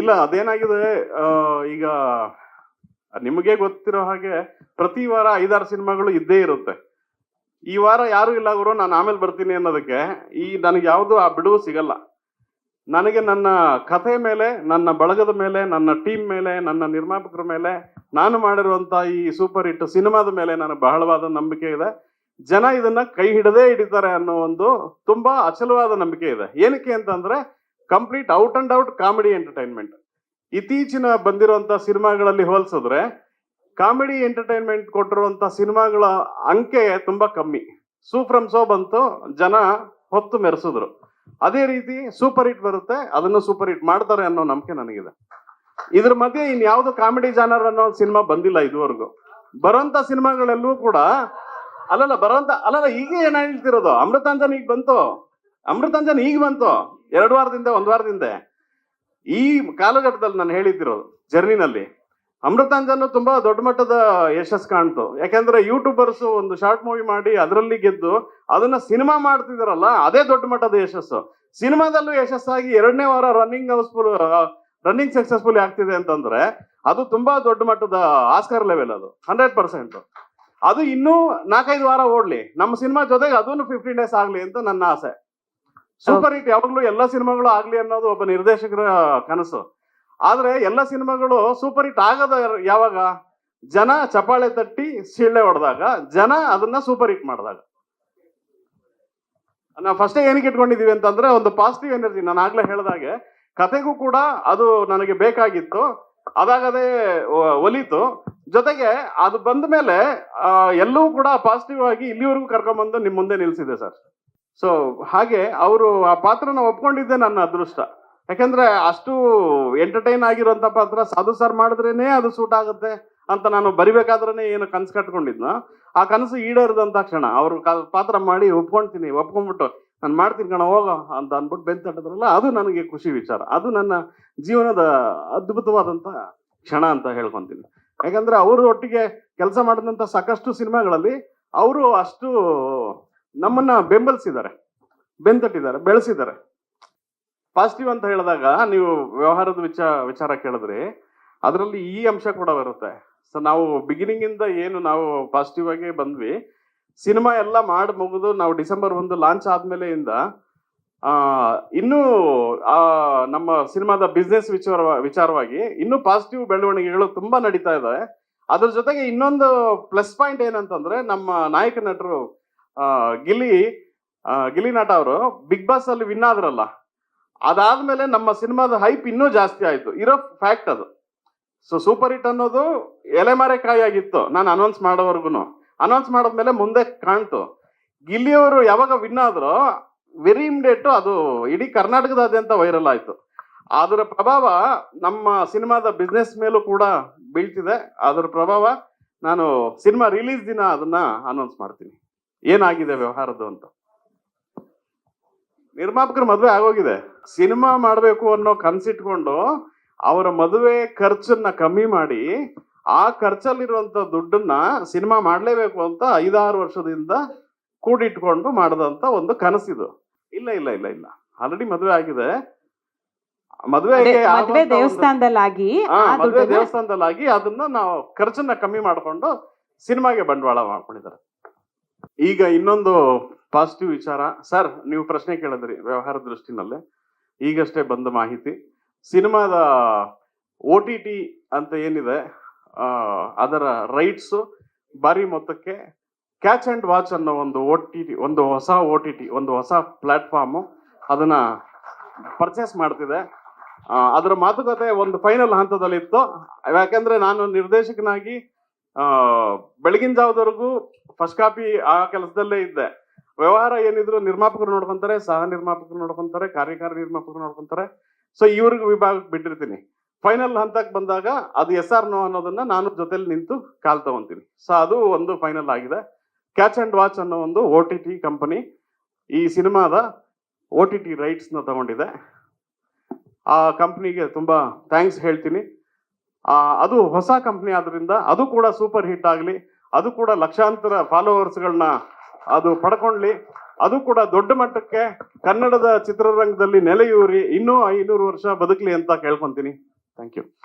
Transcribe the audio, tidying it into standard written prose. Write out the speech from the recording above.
ಇಲ್ಲ ಅದೇನಾಗಿದೆ, ಈಗ ನಿಮಗೆ ಗೊತ್ತಿರೋ ಹಾಗೆ ಪ್ರತಿ ವಾರ 5-6 ಸಿನಿಮಾಗಳು ಇದ್ದೇ ಇರುತ್ತೆ. ಈ ವಾರ ಯಾರು ಇಲ್ಲ ಗುರು ನಾನು ಆಮೇಲೆ ಬರ್ತೀನಿ ಅನ್ನೋದಕ್ಕೆ ನನಗೆ ಯಾವುದು ಆ ಬಿಡುವು ಸಿಗಲ್ಲ. ನನಗೆ ನನ್ನ ಕಥೆ ಮೇಲೆ, ನನ್ನ ಬಳಗದ ಮೇಲೆ, ನನ್ನ ಟೀಮ್ ಮೇಲೆ, ನನ್ನ ನಿರ್ಮಾಪಕರ ಮೇಲೆ, ನಾನು ಮಾಡಿರುವಂತ ಈ ಸೂಪರ್ ಹಿಟ್ ಸಿನಿಮಾದ ಮೇಲೆ ನನಗೆ ಬಹಳವಾದ ನಂಬಿಕೆ ಇದೆ. ಜನ ಇದನ್ನ ಕೈ ಹಿಡದೇ ಹಿಡಿತಾರೆ ಅನ್ನೋ ಒಂದು ತುಂಬಾ ಅಚಲವಾದ ನಂಬಿಕೆ ಇದೆ. ಏನಕ್ಕೆ ಅಂತಂದ್ರೆ complete out and out comedy entertainment. ಇತ್ತೀಚಿನ ಬಂದಿರುವಂತ ಸಿನಿಮಾಗಳಲ್ಲಿ ಹೋಲಿಸಿದ್ರೆ ಕಾಮಿಡಿ ಎಂಟರ್ಟೈನ್ಮೆಂಟ್ ಕೊಟ್ಟಿರುವಂತ ಸಿನಿಮಾಗಳ ಅಂಕೆ ತುಂಬಾ ಕಮ್ಮಿ. ಸೂಫ್ರಮ್ ಸೋ ಬಂತು, ಜನ ಹೊತ್ತು ಮೆರೆಸಿದ್ರು. ಅದೇ ರೀತಿ ಸೂಪರ್ ಹಿಟ್ ಬರುತ್ತೆ, ಅದನ್ನು ಸೂಪರ್ ಹಿಟ್ ಮಾಡ್ತಾರೆ ಅನ್ನೋ ನಂಬಿಕೆ ನನಗಿದೆ. ಇದ್ರ ಮಧ್ಯೆ ಇನ್ಯಾವುದು ಕಾಮಿಡಿ ಜಾನರ್ ಅನ್ನೋ ಸಿನಿಮಾ ಬಂದಿಲ್ಲ ಇದುವರೆಗೂ. ಬರೋಂತ ಸಿನಿಮಾಗಳೆಲ್ಲೂ ಕೂಡ ಅಲ್ಲಲ್ಲ ಈಗ ಏನ್ ಹೇಳ್ತಿರೋದು, ಅಮೃತಾಂಜನ್ ಈಗ ಬಂತು, ಅಮೃತಾಂಜನ್ ಈಗ ಬಂತು 2 ವಾರದಿಂದ 1 ವಾರದಿಂದ. ಈ ಕಾಲಘಟ್ಟದಲ್ಲಿ ನಾನು ಹೇಳಿದ್ದಿರೋದು ಜರ್ನಿನಲ್ಲಿ ಅಮೃತಾಂಜನ್ ತುಂಬಾ ದೊಡ್ಡ ಮಟ್ಟದ ಯಶಸ್ಸು ಕಾಣ್ತು. ಯಾಕಂದ್ರೆ ಯೂಟ್ಯೂಬರ್ಸ್ ಒಂದು ಶಾರ್ಟ್ ಮೂವಿ ಮಾಡಿ ಅದರಲ್ಲಿ ಗೆದ್ದು ಅದನ್ನ ಸಿನಿಮಾ ಮಾಡ್ತಿದಾರಲ್ಲ, ಅದೇ ದೊಡ್ಡ ಮಟ್ಟದ ಯಶಸ್ಸು. ಸಿನಿಮಾದಲ್ಲೂ ಯಶಸ್ಸಾಗಿ 2ನೇ ವಾರ ರನ್ನಿಂಗ್ ಸಕ್ಸಸ್ಫುಲ್ ಆಗ್ತಿದೆ ಅಂತಂದ್ರೆ ಅದು ತುಂಬಾ ದೊಡ್ಡ ಮಟ್ಟದ ಆಸ್ಕರ್ ಲೆವೆಲ್. ಅದು 100%. ಅದು ಇನ್ನೂ 4-5 ವಾರ ಓಡ್ಲಿ, ನಮ್ಮ ಸಿನಿಮಾ ಜೊತೆಗೆ ಅದನ್ನು 15 ಡೇಸ್ ಆಗ್ಲಿ ಅಂತ ನನ್ನ ಆಸೆ. ಸೂಪರ್ ಹಿಟ್ ಯಾವಾಗ್ಲೂ ಎಲ್ಲ ಸಿನಿಮಾಗಳು ಆಗ್ಲಿ ಅನ್ನೋದು ಒಬ್ಬ ನಿರ್ದೇಶಕರ ಕನಸು. ಆದ್ರೆ ಎಲ್ಲ ಸಿನಿಮಾಗಳು ಸೂಪರ್ ಹಿಟ್ ಆಗೋದು ಯಾವಾಗ? ಜನ ಚಪಾಳೆ ತಟ್ಟಿ ಸಿಳ್ಳೆ ಹೊಡೆದಾಗ, ಜನ ಅದನ್ನ ಸೂಪರ್ ಹಿಟ್ ಮಾಡಿದಾಗ. ನಾವು ಫಸ್ಟೇ ಏನಕ್ಕೆ ಇಟ್ಕೊಂಡಿದೀವಿ ಅಂತಂದ್ರೆ ಒಂದು ಪಾಸಿಟಿವ್ ಎನರ್ಜಿ. ನಾನು ಆಗ್ಲೇ ಹೇಳ್ದಾಗೆ ಕತೆಗೂ ಕೂಡ ಅದು ನನಗೆ ಬೇಕಾಗಿತ್ತು, ಅದಾಗದೇ ಒಲಿತು. ಜೊತೆಗೆ ಅದು ಬಂದ ಮೇಲೆ ಎಲ್ಲವೂ ಕೂಡ ಪಾಸಿಟಿವ್ ಆಗಿ ಇಲ್ಲಿವರೆಗೂ ಕರ್ಕೊಂಡ್ಬಂದು ನಿಮ್ ಮುಂದೆ ನಿಲ್ಸಿದೆ ಸರ್. ಸೊ ಹಾಗೆ ಅವರು ಆ ಪಾತ್ರನ ಒಪ್ಕೊಂಡಿದ್ದೆ ನನ್ನ ಅದೃಷ್ಟ. ಯಾಕಂದ್ರೆ ಅಷ್ಟು ಎಂಟರ್ಟೈನ್ ಆಗಿರುವಂತ ಪಾತ್ರ ಸಾಧು ಸರ್ ಮಾಡಿದ್ರೇನೆ ಅದು ಸೂಟ್ ಆಗುತ್ತೆ ಅಂತ ನಾನು ಬರಿಬೇಕಾದ್ರೇನೆ ಏನು ಕನ್ಸು ಕಟ್ಕೊಂಡಿದ್ನ, ಆ ಕನಸು ಈಡೇರಿದಂತ ಕ್ಷಣ ಅವರು ಪಾತ್ರ ಮಾಡಿ ಒಪ್ಕೊಂಡ್ಬಿಟ್ಟು ನಾನು ಮಾಡ್ತೀನಿ ಕಣ ಹೋಗೋ ಅಂತ ಅಂದ್ಬಿಟ್ಟು ಬೆಂತ ತಟ್ಟಿದ್ರಲ್ಲ, ಅದು ನನಗೆ ಖುಷಿ ವಿಚಾರ. ಅದು ನನ್ನ ಜೀವನದ ಅದ್ಭುತವಾದಂತ ಕ್ಷಣ ಅಂತ ಹೇಳ್ಕೊಂತೀನಿ. ಯಾಕಂದ್ರೆ ಅವರು ಒಟ್ಟಿಗೆ ಕೆಲಸ ಮಾಡಿದಂತ ಸಾಕಷ್ಟು ಸಿನಿಮಾಗಳಲ್ಲಿ ಅವರು ಅಷ್ಟು ನಮ್ಮನ್ನ ಬೆಂಬಲಿಸಿದ್ದಾರೆ, ಬೆಂತಟ್ಟಿದ್ದಾರೆ, ಬೆಳೆಸಿದ್ದಾರೆ. ಪಾಸಿಟಿವ್ ಅಂತ ಹೇಳಿದಾಗ ನೀವು ವ್ಯವಹಾರದ ವಿಚಾರ ಕೇಳಿದ್ರಿ, ಅದರಲ್ಲಿ ಈ ಅಂಶ ಕೂಡ ಬರುತ್ತೆ. ಸೊ ನಾವು ಬಿಗಿನಿಂಗ್ ಇಂದ ಏನು ನಾವು ಪಾಸಿಟಿವ್ ಆಗಿ ಬಂದ್ವಿ, ಸಿನಿಮಾ ಎಲ್ಲ ಮಾಡಿ ಮುಗಿದು ನಾವು ಡಿಸೆಂಬರ್ 1 ಲಾಂಚ್ ಆದ್ಮೇಲೆ ಇನ್ನೂ ನಮ್ಮ ಸಿನಿಮಾದ ಬಿಸ್ನೆಸ್ ವಿಚಾರವಾಗಿ ಇನ್ನೂ ಪಾಸಿಟಿವ್ ಬೆಳವಣಿಗೆಗಳು ತುಂಬಾ ನಡೀತಾ ಇದೆ. ಅದ್ರ ಜೊತೆಗೆ ಇನ್ನೊಂದು ಪ್ಲಸ್ ಪಾಯಿಂಟ್ ಏನಂತಂದ್ರೆ, ನಮ್ಮ ನಾಯಕ ನಟರು ಗಿಲ್ಲಿ ನಟ ಅವರು ಬಿಗ್ ಬಾಸ್ ಅಲ್ಲಿ ವಿನ್ ಆದ್ರಲ್ಲ, ಅದಾದ್ಮೇಲೆ ನಮ್ಮ ಸಿನಿಮಾದ ಹೈಪ್ ಇನ್ನೂ ಜಾಸ್ತಿ ಆಯ್ತು. ಇರೋ ಫ್ಯಾಕ್ಟ್ ಅದು. ಸೊ ಸೂಪರ್ ಹಿಟ್ ಅನ್ನೋದು ಎಲೆಮಾರೆ ಕಾಯಿ ಆಗಿತ್ತು ನಾನು ಅನೌನ್ಸ್ ಮಾಡೋವರೆಗೂ. ಅನೌನ್ಸ್ ಮಾಡಿದ್ಮೇಲೆ ಮುಂದೆ ಕಾಣ್ತು. ಗಿಲ್ಲಿಯವರು ಯಾವಾಗ ವಿನ್ ಆದ್ರೋ ವೆರಿ ಇಮಿಡಿಯೇಟ್ ಅದು ಇಡೀ ಕರ್ನಾಟಕದಾದ್ಯಂತ ವೈರಲ್ ಆಯ್ತು. ಅದರ ಪ್ರಭಾವ ನಮ್ಮ ಸಿನಿಮಾದ ಬಿಸ್ನೆಸ್ ಮೇಲೂ ಕೂಡ ಬೀಳ್ತಿದೆ. ಅದರ ಪ್ರಭಾವ ನಾನು ಸಿನಿಮಾ ರಿಲೀಸ್ ದಿನ ಅದನ್ನ ಅನೌನ್ಸ್ ಮಾಡ್ತೀನಿ ಏನಾಗಿದೆ ವ್ಯವಹಾರದ್ದು ಅಂತ. ನಿರ್ಮಾಪಕರ ಮದುವೆ ಆಗೋಗಿದೆ. ಸಿನಿಮಾ ಮಾಡಬೇಕು ಅನ್ನೋ ಕನ್ಸಿಟ್ಕೊಂಡು ಅವರ ಮದುವೆ ಖರ್ಚನ್ನ ಕಮ್ಮಿ ಮಾಡಿ ಆ ಖರ್ಚಲ್ಲಿರುವಂತ ದುಡ್ಡನ್ನ ಸಿನಿಮಾ ಮಾಡ್ಲೇಬೇಕು ಅಂತ 5-6 ವರ್ಷದಿಂದ ಕೂಡಿಟ್ಕೊಂಡು ಮಾಡದಂತ ಒಂದು ಕನಸಿದು. ಇಲ್ಲ ಇಲ್ಲ ಇಲ್ಲ ಇಲ್ಲ ಆಲ್ರೆಡಿ ಮದುವೆ ಆಗಿದೆ. ಮದುವೆ ದೇವಸ್ಥಾನದಲ್ಲಾಗಿ ಅದನ್ನ ನಾವು ಖರ್ಚನ್ನ ಕಮ್ಮಿ ಮಾಡ್ಕೊಂಡು ಸಿನಿಮಾಗೆ ಬಂಡವಾಳ ಮಾಡ್ಕೊಂಡಿದ್ದಾರೆ. ಈಗ ಇನ್ನೊಂದು ಪಾಸಿಟಿವ್ ವಿಚಾರ ಸರ್, ನೀವು ಪ್ರಶ್ನೆ ಕೇಳಿದ್ರಿ ವ್ಯವಹಾರ ದೃಷ್ಟಿನಲ್ಲೇ. ಈಗಷ್ಟೇ ಬಂದ ಮಾಹಿತಿ, ಸಿನಿಮಾದ OTT ಅಂತ ಏನಿದೆ ಅದರ ರೈಟ್ಸ್ ಭಾರಿ ಮೊತ್ತಕ್ಕೆ ಕ್ಯಾಚ್ ಅಂಡ್ ವಾಚ್ ಅನ್ನೋ ಒಂದು ಒಂದು ಹೊಸ ಪ್ಲಾಟ್ಫಾರ್ಮು ಅದನ್ನ ಪರ್ಚೇಸ್ ಮಾಡ್ತಿದೆ. ಅದರ ಮಾತುಕತೆ ಒಂದು ಫೈನಲ್ ಹಂತದಲ್ಲಿತ್ತು. ಯಾಕಂದ್ರೆ ನಾನು ನಿರ್ದೇಶಕನಾಗಿ ಬೆಳಗಿನ ಜಾವದವರೆಗೂ ಫಸ್ಟ್ ಕಾಪಿ ಆ ಕೆಲಸದಲ್ಲೇ ಇದ್ದೆ. ವ್ಯವಹಾರ ಏನಿದ್ರು ನಿರ್ಮಾಪಕರು ನೋಡ್ಕೊಂತಾರೆ, ಸಹ ನಿರ್ಮಾಪಕರು ನೋಡ್ಕೊಂತಾರೆ, ಕಾರ್ಯಕಾರಿ ನಿರ್ಮಾಪಕರು ನೋಡ್ಕೊಂತಾರೆ. ಸೊ ಇವ್ರಿಗೆ ವಿಭಾಗಕ್ಕೆ ಬಿಟ್ಟಿರ್ತೀನಿ. ಫೈನಲ್ ಹಂತಕ್ಕೆ ಬಂದಾಗ ಅದು SR ನೋ ಅನ್ನೋದನ್ನ ನಾನು ಜೊತೆಲಿ ನಿಂತು ಕಾಲ್ ತಗೊಂತೀನಿ. ಸೊ ಅದು ಒಂದು ಫೈನಲ್ ಆಗಿದೆ. ಕ್ಯಾಚ್ ಅಂಡ್ ವಾಚ್ ಅನ್ನೋ ಒಂದು OTT ಕಂಪನಿ ಈ ಸಿನಿಮಾದ OTT ರೈಟ್ಸ್ ನ ತಗೊಂಡಿದೆ. ಆ ಕಂಪ್ನಿಗೆ ತುಂಬಾ ಥ್ಯಾಂಕ್ಸ್ ಹೇಳ್ತೀನಿ. ಅದು ಹೊಸ ಕಂಪ್ನಿ ಆದ್ರಿಂದ ಅದು ಕೂಡ ಸೂಪರ್ ಹಿಟ್ ಆಗಲಿ, ಅದು ಕೂಡ ಲಕ್ಷಾಂತರ ಫಾಲೋವರ್ಸ್ಗಳನ್ನ ಅದು ಪಡ್ಕೊಂಡ್ಲಿ, ಅದು ಕೂಡ ದೊಡ್ಡ ಮಟ್ಟಕ್ಕೆ ಕನ್ನಡದ ಚಿತ್ರರಂಗದಲ್ಲಿ ನೆಲೆಯೂರಿ ಇನ್ನೂ 500 ವರ್ಷ ಬದುಕಲಿ ಅಂತ ಕೇಳ್ಕೊಂತೀನಿ. Thank you.